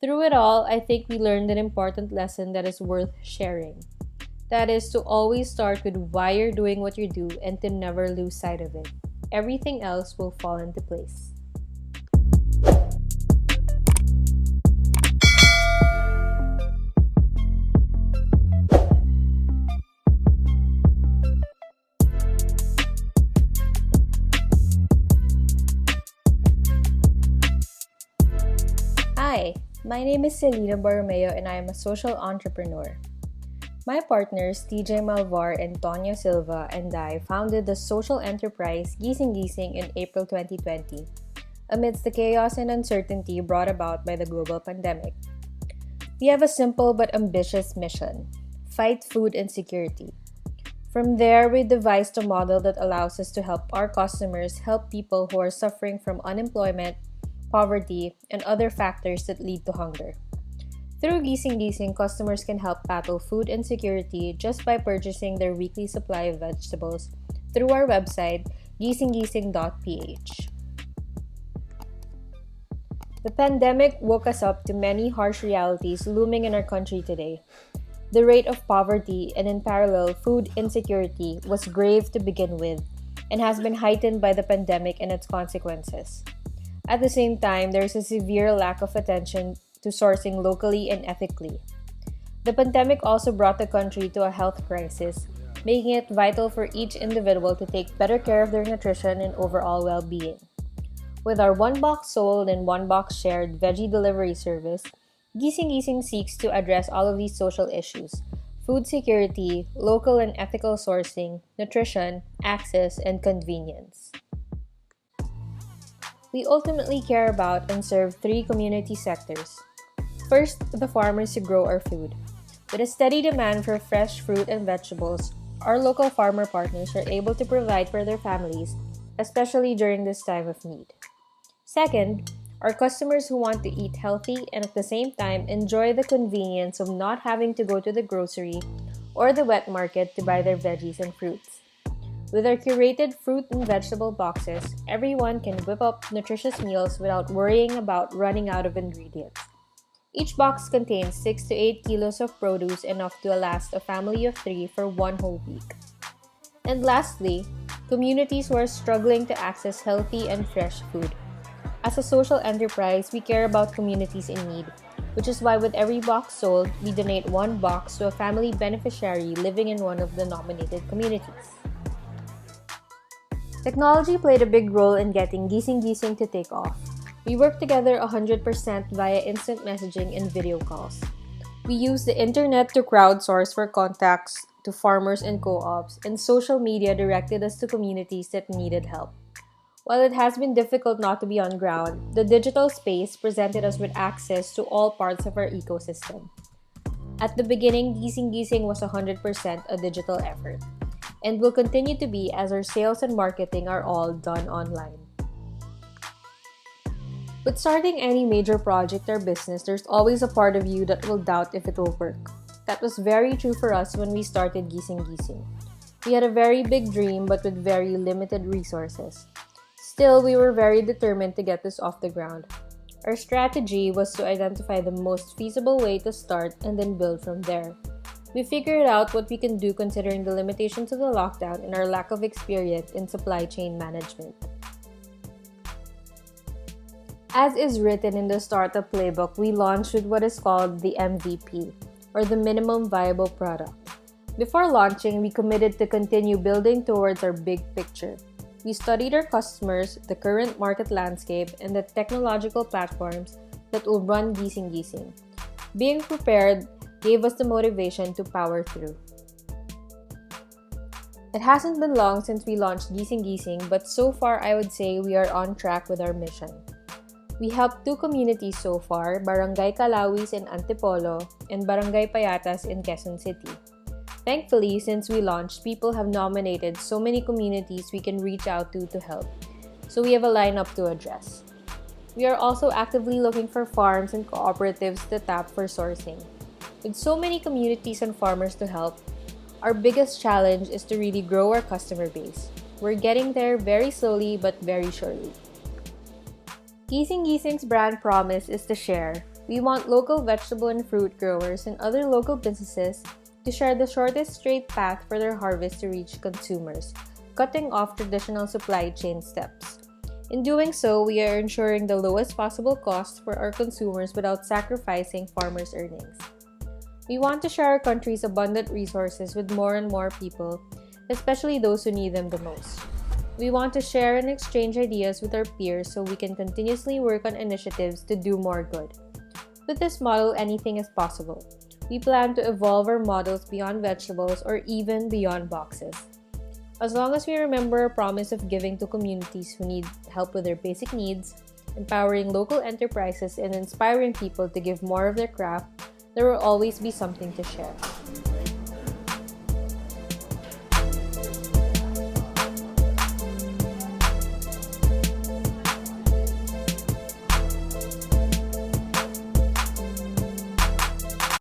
Through it all, I think we learned an important lesson that is worth sharing. That is to always start with why you're doing what you do and to never lose sight of it. Everything else will fall into place. Hi, my name is Celina Borromeo and I am a social entrepreneur. My partners, TJ Malvar and Tonya Silva, and I founded the social enterprise Gising Gising in April 2020, amidst the chaos and uncertainty brought about by the global pandemic. We have a simple but ambitious mission: fight food insecurity. From there, we devised a model that allows us to help our customers help people who are suffering from unemployment, poverty, and other factors that lead to hunger. Through Gising Gising, customers can help battle food insecurity just by purchasing their weekly supply of vegetables through our website, gisinggising.ph. The pandemic woke us up to many harsh realities looming in our country today. The rate of poverty and, in parallel, food insecurity was grave to begin with and has been heightened by the pandemic and its consequences. At the same time, there is a severe lack of attention to sourcing locally and ethically. The pandemic also brought the country to a health crisis, making it vital for each individual to take better care of their nutrition and overall well-being. With our one box sold and one box shared veggie delivery service, Gising Gising seeks to address all of these social issues: food security, local and ethical sourcing, nutrition, access, and convenience. We ultimately care about and serve three community sectors. First, the farmers who grow our food. With a steady demand for fresh fruit and vegetables, our local farmer partners are able to provide for their families, especially during this time of need. Second, our customers who want to eat healthy and at the same time enjoy the convenience of not having to go to the grocery or the wet market to buy their veggies and fruits. With our curated fruit and vegetable boxes, everyone can whip up nutritious meals without worrying about running out of ingredients. Each box contains 6 to 8 kilos of produce, enough to last a family of 3 for one whole week. And lastly, communities who are struggling to access healthy and fresh food. As a social enterprise, we care about communities in need, which is why with every box sold, we donate one box to a family beneficiary living in one of the nominated communities. Technology played a big role in getting Gising Gising to take off. We work together 100% via instant messaging and video calls. We use the internet to crowdsource for contacts to farmers and co-ops, and social media directed us to communities that needed help. While it has been difficult not to be on ground, the digital space presented us with access to all parts of our ecosystem. At the beginning, Gising Gising was 100% a digital effort, and will continue to be as our sales and marketing are all done online. With starting any major project or business, there's always a part of you that will doubt if it will work. That was very true for us when we started Gising Gising. We had a very big dream but with very limited resources. Still, we were very determined to get this off the ground. Our strategy was to identify the most feasible way to start and then build from there. We figured out what we can do considering the limitations of the lockdown and our lack of experience in supply chain management. As is written in the startup playbook, we launched with what is called the MVP, or the minimum viable product. Before launching, we committed to continue building towards our big picture. We studied our customers, the current market landscape, and the technological platforms that will run Gising Gising. Being prepared gave us the motivation to power through. It hasn't been long since we launched Gising Gising, but so far I would say we are on track with our mission. We helped 2 communities so far, Barangay Calawis in Antipolo and Barangay Payatas in Quezon City. Thankfully, since we launched, people have nominated so many communities we can reach out to help. So we have a lineup to address. We are also actively looking for farms and cooperatives to tap for sourcing. With so many communities and farmers to help, our biggest challenge is to really grow our customer base. We're getting there very slowly but very surely. Gising Gising's brand promise is to share, We want local vegetable and fruit growers and other local businesses to share the shortest straight path for their harvest to reach consumers, cutting off traditional supply chain steps. In doing so, we are ensuring the lowest possible cost for our consumers without sacrificing farmers' earnings. We want to share our country's abundant resources with more and more people, especially those who need them the most. We want to share and exchange ideas with our peers so we can continuously work on initiatives to do more good. With this model, anything is possible. We plan to evolve our models beyond vegetables or even beyond boxes. As long as we remember our promise of giving to communities who need help with their basic needs, empowering local enterprises, and inspiring people to give more of their craft, there will always be something to share.